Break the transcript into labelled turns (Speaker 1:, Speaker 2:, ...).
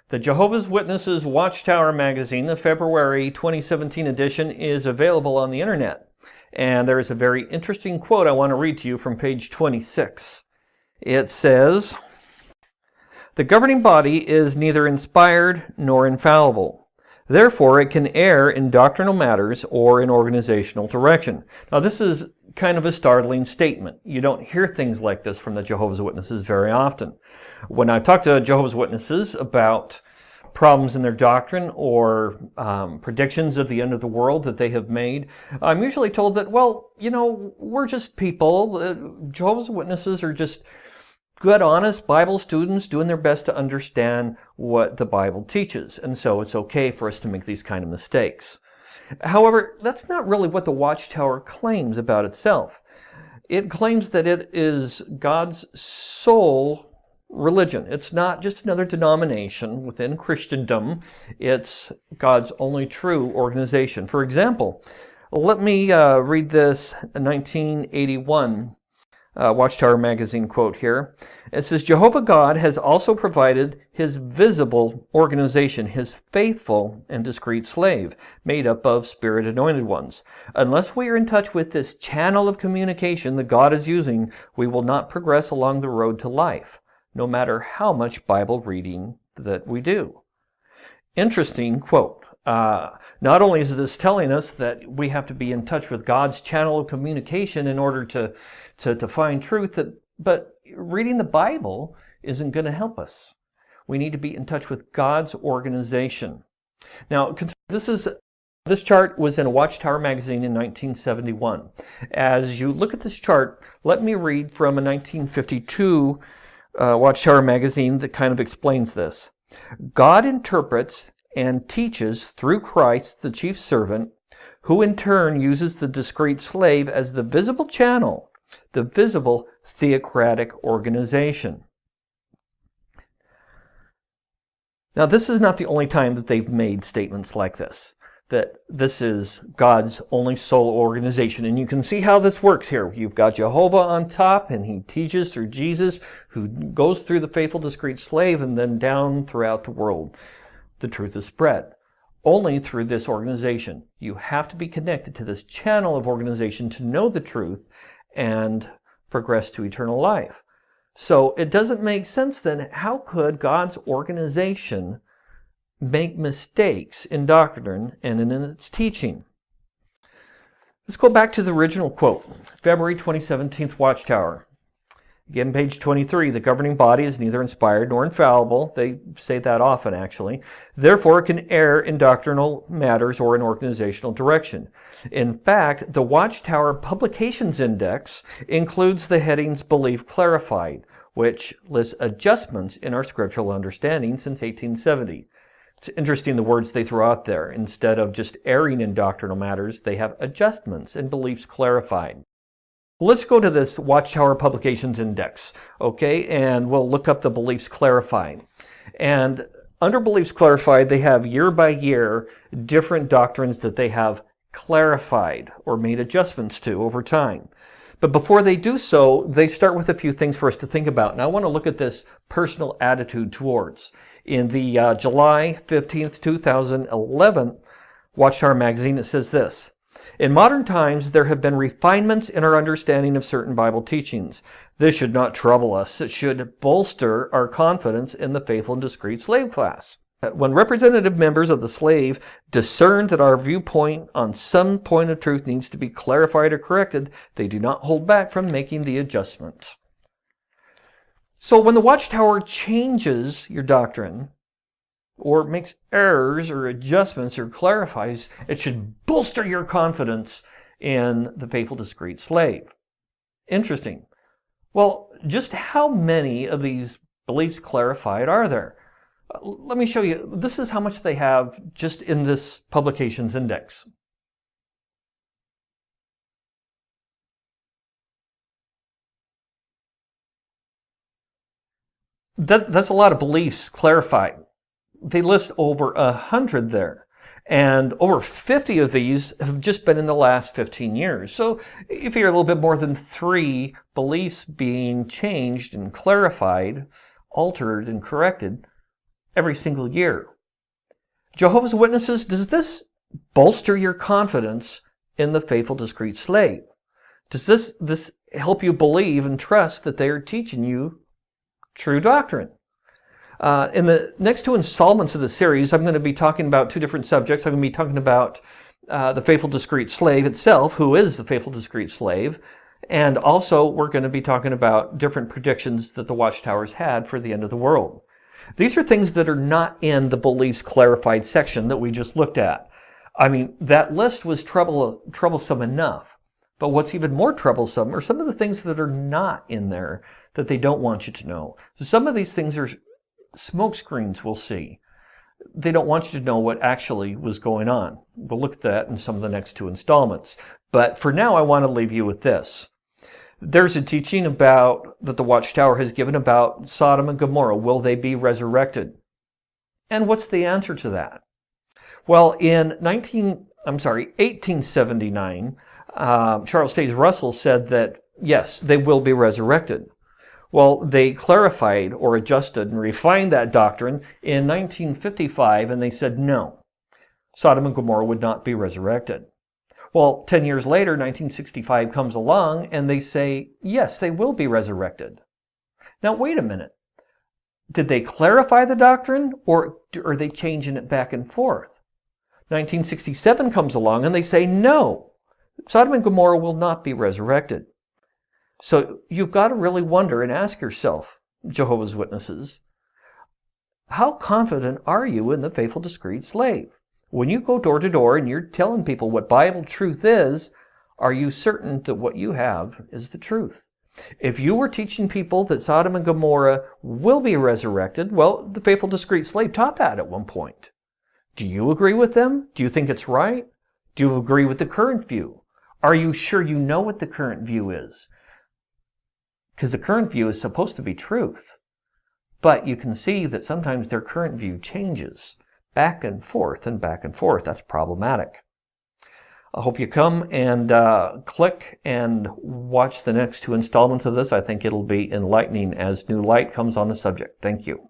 Speaker 1: The Jehovah's Witnesses Watchtower magazine, the February 2017 edition, is available on the internet. And there is a very interesting quote I want to read to you from page 26. It says, "The governing body is neither inspired nor infallible. Therefore, it can err in doctrinal matters or in organizational direction." Now, this is kind of a startling statement. You don't hear things like this from the Jehovah's Witnesses very often. When I talk to Jehovah's Witnesses about problems in their doctrine or predictions of the end of the world that they have made, I'm usually told that, well, you know, we're just people. Jehovah's Witnesses are just good, honest Bible students doing their best to understand what the Bible teaches. And so it's okay for us to make these kind of mistakes. However, that's not really what the Watchtower claims about itself. It claims that it is God's sole religion. It's not just another denomination within Christendom. It's God's only true organization. For example, let me read this 1981 Watchtower magazine quote here. It says, "Jehovah God has also provided his visible organization, his faithful and discreet slave, made up of spirit-anointed ones. Unless we are in touch with this channel of communication that God is using, we will not progress along the road to life, no matter how much Bible reading that we do." Interesting quote. Not only is this telling us that we have to be in touch with God's channel of communication in order to find truth, but reading the Bible isn't going to help us. We need to be in touch with God's organization. Now, this chart was in a Watchtower magazine in 1971. As you look at this chart, let me read from a 1952 Watchtower magazine that kind of explains this. "God interprets and teaches through Christ, the chief servant, who in turn uses the discreet slave as the visible channel, the visible theocratic organization." Now, this is not the only time that they've made statements like this, that this is God's only sole organization. And you can see how this works here. You've got Jehovah on top, and he teaches through Jesus, who goes through the faithful, discreet slave, and then down throughout the world. The truth is spread only through this organization. You have to be connected to this channel of organization to know the truth and progress to eternal life. So it doesn't make sense then, how could God's organization make mistakes in doctrine and in its teaching? Let's go back to the original quote, February 2017 Watchtower. Again, page 23, "The governing body is neither inspired nor infallible." They say that often, actually. "Therefore, it can err in doctrinal matters or in organizational direction." In fact, the Watchtower Publications Index includes the headings "Belief Clarified," which lists adjustments in our scriptural understanding since 1870. It's interesting the words they throw out there. Instead of just erring in doctrinal matters, they have adjustments and beliefs clarified. Let's go to this Watchtower Publications Index, okay, and we'll look up the Beliefs Clarified. And under Beliefs Clarified, they have year by year different doctrines that they have clarified or made adjustments to over time. But before they do so, they start with a few things for us to think about. And I want to look at this personal attitude towards. In the July 15th, 2011 Watchtower magazine, it says this: "In modern times, there have been refinements in our understanding of certain Bible teachings. This should not trouble us. It should bolster our confidence in the faithful and discreet slave class. When representative members of the slave discern that our viewpoint on some point of truth needs to be clarified or corrected, they do not hold back from making the adjustment." So when the Watchtower changes your doctrine, or makes errors or adjustments or clarifies, it should bolster your confidence in the faithful, discreet slave. Interesting. Well, just how many of these beliefs clarified are there? Let me show you. This is how much they have just in this Publications Index. That's a lot of beliefs clarified. They list over 100 there. And over 50 of these have just been in the last 15 years. So if you're a little bit more than 3 beliefs being changed and clarified, altered and corrected every single year. Jehovah's Witnesses, does this bolster your confidence in the faithful, discreet slave? Does this help you believe and trust that they are teaching you true doctrine? In the next two installments of the series, I'm going to be talking about two different subjects. I'm going to be talking about the faithful, discreet slave itself, who is the faithful, discreet slave, and also we're going to be talking about different predictions that the Watchtowers had for the end of the world. These are things that are not in the beliefs clarified section that we just looked at. I mean, that list was troublesome enough. But what's even more troublesome are some of the things that are not in there that they don't want you to know. So some of these things are smoke screens, we'll see. They don't want you to know what actually was going on. We'll look at that in some of the next two installments. But for now, I want to leave you with this. There's a teaching that the Watchtower has given about Sodom and Gomorrah. Will they be resurrected? And what's the answer to that? Well, in 1879, Charles Taze Russell said that, yes, they will be resurrected. Well, they clarified or adjusted and refined that doctrine in 1955, and they said no, Sodom and Gomorrah would not be resurrected. Well, 10 years later, 1965 comes along, and they say, yes, they will be resurrected. Now, wait a minute. Did they clarify the doctrine, or are they changing it back and forth? 1967 comes along, and they say, no, Sodom and Gomorrah will not be resurrected. So you've got to really wonder and ask yourself, Jehovah's Witnesses, how confident are you in the faithful, discreet slave? When you go door to door and you're telling people what Bible truth is, are you certain that what you have is the truth? If you were teaching people that Sodom and Gomorrah will be resurrected, well, the faithful, discreet slave taught that at one point. Do you agree with them? Do you think it's right? Do you agree with the current view? Are you sure you know what the current view is? Because the current view is supposed to be truth. But you can see that sometimes their current view changes back and forth and back and forth. That's problematic. I hope you come and click and watch the next two installments of this. I think it'll be enlightening as new light comes on the subject. Thank you.